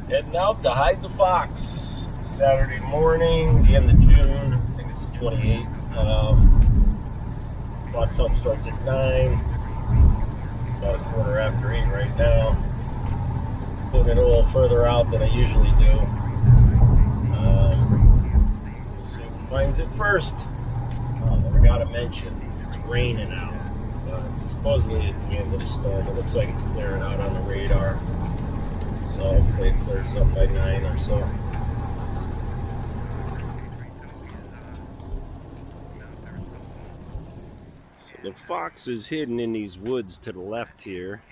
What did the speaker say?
Heading out to hide the fox. Saturday morning, the end of June. I think it's the 28th. Fox hunt starts at 9. About a quarter after 8 right now. Putting it a little further out than I usually do. We'll see who finds it first. I forgot to mention, it's raining out. Supposedly it's the end of the storm. It looks like it's clearing out on the radar. So hopefully it clears up by 9 or so. So the fox is hidden in these woods to the left here.